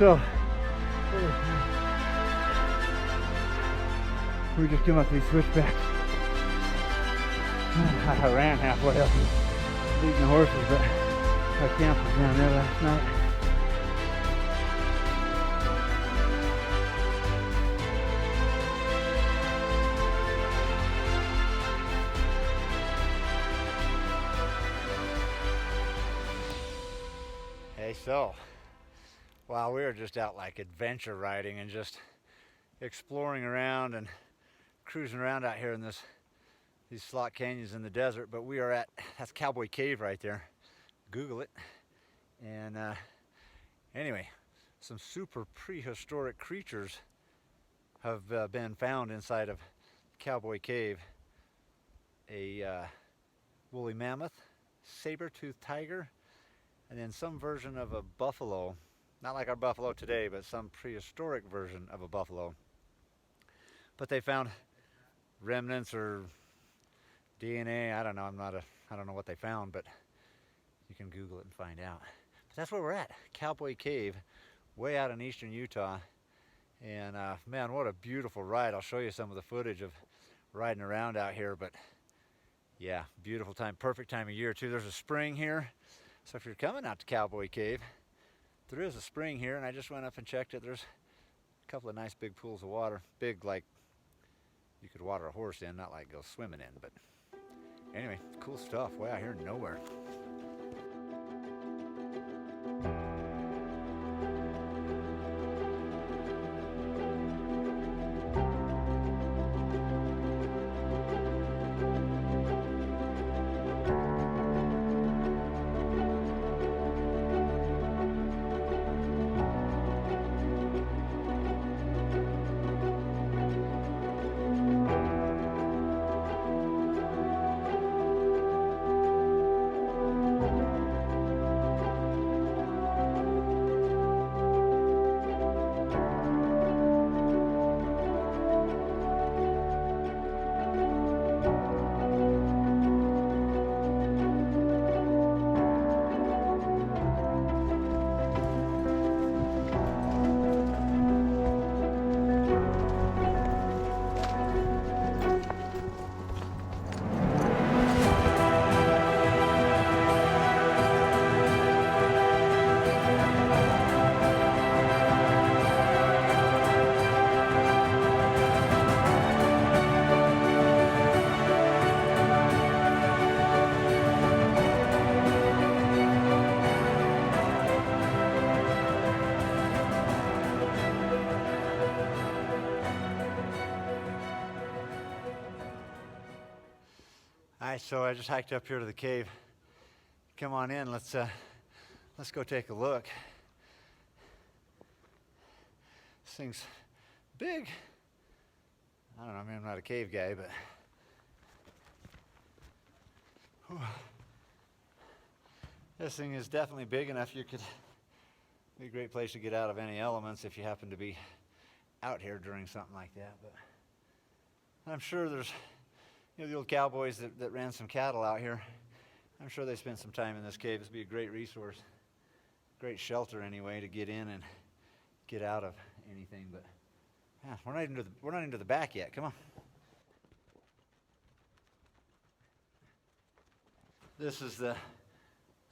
So we just came up these switchbacks. I ran halfway up leading the horses, but our camp was down there last night. Hey, so while we were just out like adventure riding and just exploring around and cruising around out here in these slot canyons in the desert, but we are at, that's Cowboy Cave right there. Google it. And anyway, some super prehistoric creatures have been found inside of Cowboy Cave. A woolly mammoth, saber-toothed tiger, and then some version of a buffalo. Not like our buffalo today, but some prehistoric version of a buffalo. But they found remnants or DNA. I don't know. I don't know what they found, but you can Google it and find out. But that's where we're at, Cowboy Cave, way out in eastern Utah. And man, what a beautiful ride. I'll show you some of the footage of riding around out here. But yeah, beautiful time, perfect time of year too. There's a spring here, so if you're coming out to Cowboy Cave, there is a spring here, and I just went up and checked it. There's a couple of nice big pools of water. Big, like you could water a horse in, not like go swimming in. But anyway, cool stuff. Way out here nowhere. Alright, so I just hiked up here to the cave. Come on in, let's go take a look. This thing's big. I don't know, I mean, I'm not a cave guy, but whew. This thing is definitely big enough. You could be a great place to get out of any elements if you happen to be out here during something like that. But I'm sure there's, you know, the old cowboys that ran some cattle out here. I'm sure they spent some time in this cave. This would be a great resource, great shelter anyway, to get in and get out of anything. But yeah, we're not into the back yet. Come on. This is at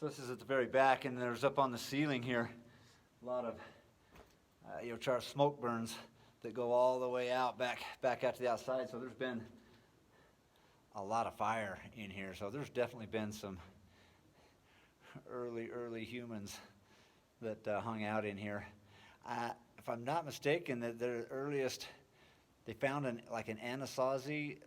the very back, and there's up on the ceiling here a lot of charred smoke burns that go all the way out back out to the outside. So there's been a lot of fire in here. So there's definitely been some early humans that hung out in here. If I'm not mistaken, the earliest they found an Anasazi,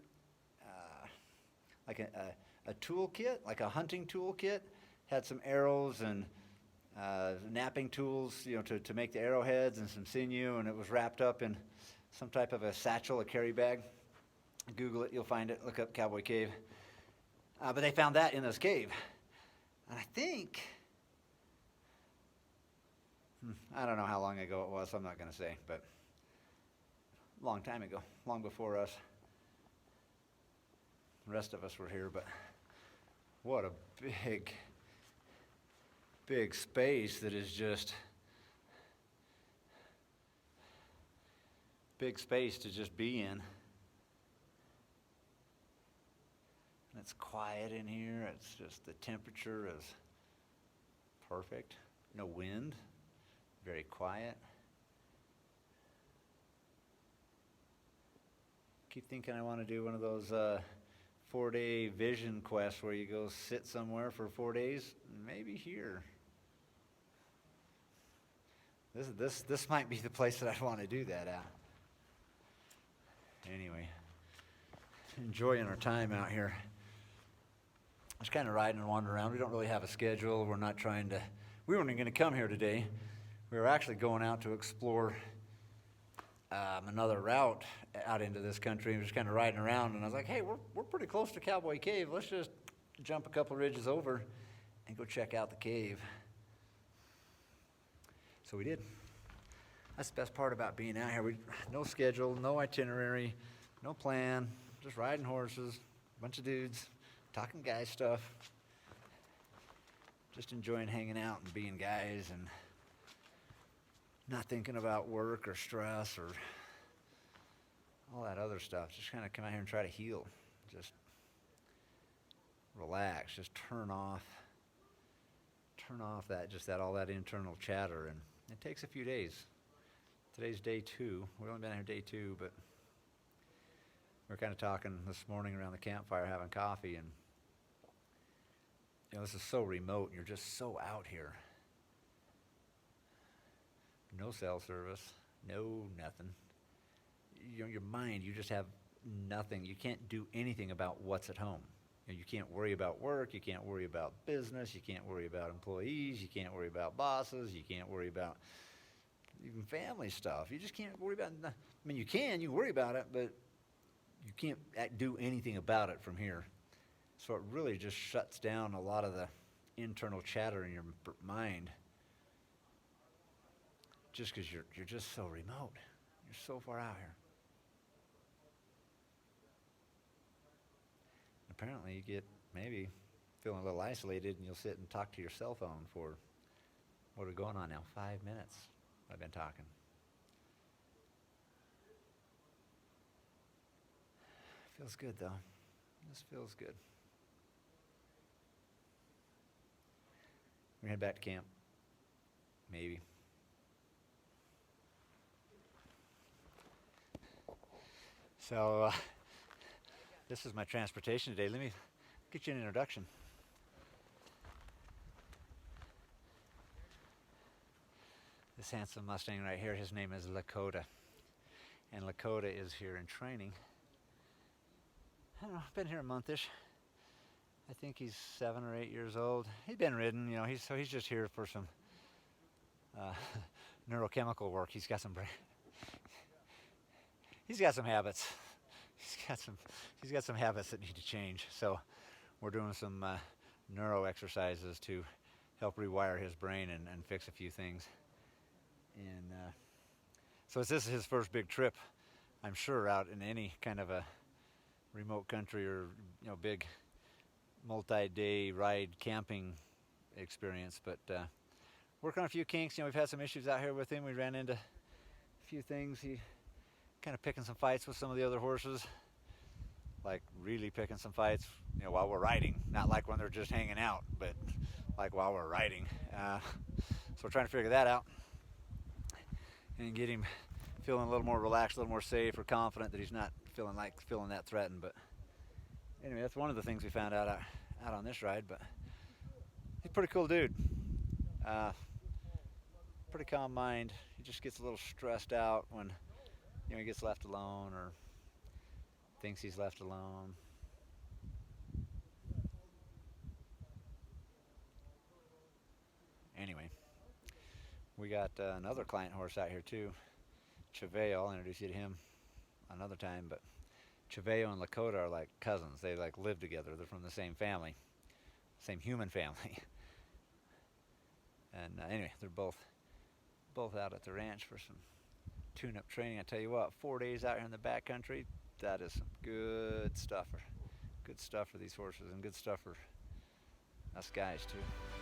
like a toolkit, like a hunting toolkit, had some arrows and napping tools, to make the arrowheads, and some sinew, and it was wrapped up in some type of a satchel, a carry bag. Google it, you'll find it. Look up Cowboy Cave. But they found that in this cave. And I think, I don't know how long ago it was, so I'm not going to say, but a long time ago, long before us. The rest of us were here, but what a big space that is just big space to just be in. And it's quiet in here. It's just the temperature is perfect. No wind. Very quiet. Keep thinking I want to do one of those 4-day vision quests where you go sit somewhere for 4 days. Maybe here. This might be the place that I want to do that at. Anyway, enjoying our time out here. Just kind of riding and wandering around. We don't really have a schedule. We're not trying to. We weren't going to come here today. We were actually going out to explore another route out into this country. We were just kind of riding around, and I was like, "Hey, we're pretty close to Cowboy Cave. Let's just jump a couple ridges over and go check out the cave." So we did. That's the best part about being out here. No schedule, no itinerary, no plan, just riding horses, a bunch of dudes, talking guy stuff, just enjoying hanging out and being guys and not thinking about work or stress or all that other stuff. Just kind of come out here and try to heal. Just relax, just turn off all that internal chatter, and it takes a few days. Today's day 2. We've only been here day 2, but we were kind of talking this morning around the campfire having coffee, and this is so remote, and you're just so out here. No cell service, no nothing. Your mind, you just have nothing. You can't do anything about what's at home. You can't worry about work, you can't worry about business, you can't worry about employees, you can't worry about bosses, you can't worry about even family stuff. You just can't worry about, you can worry about it, but you can't do anything about it from here. So it really just shuts down a lot of the internal chatter in your mind, just because you're just so remote. You're so far out here. Apparently you get maybe feeling a little isolated, and you'll sit and talk to your cell phone for, what are we going on now, 5 minutes I've been talking. Feels good though. This feels good. We're head back to camp. Maybe. So this is my transportation today. Let me get you an introduction. This handsome Mustang right here, his name is Lakota. And Lakota is here in training. I don't know, been here a monthish. I think he's 7 or 8 years old. He's been ridden, he's just here for some neurochemical work. He's got some habits. He's got some habits that need to change. So we're doing some neuro exercises to help rewire his brain and fix a few things. And so this is his first big trip, I'm sure, out in any kind of a remote country or big multi-day ride camping experience. But working on a few kinks. We've had some issues out here with him. We ran into a few things. He kind of picking some fights with some of the other horses, like really picking some fights, while we're riding. Not like when they're just hanging out, but like while we're riding. So we're trying to figure that out and get him feeling a little more relaxed, a little more safe or confident that he's not feeling that threatened. But anyway, that's one of the things we found out on this ride. But he's a pretty cool dude. Pretty calm mind. He just gets a little stressed out when he gets left alone or thinks he's left alone. Anyway, we got another client horse out here too, Cheveo. I'll introduce you to him another time, but Cheveo and Lakota are like cousins. They live together. They're from the same family, same human family. And anyway, they're both out at the ranch for some tune-up training. I tell you what, 4 days out here in the backcountry, that is some good stuff for these horses, and good stuff for us guys too.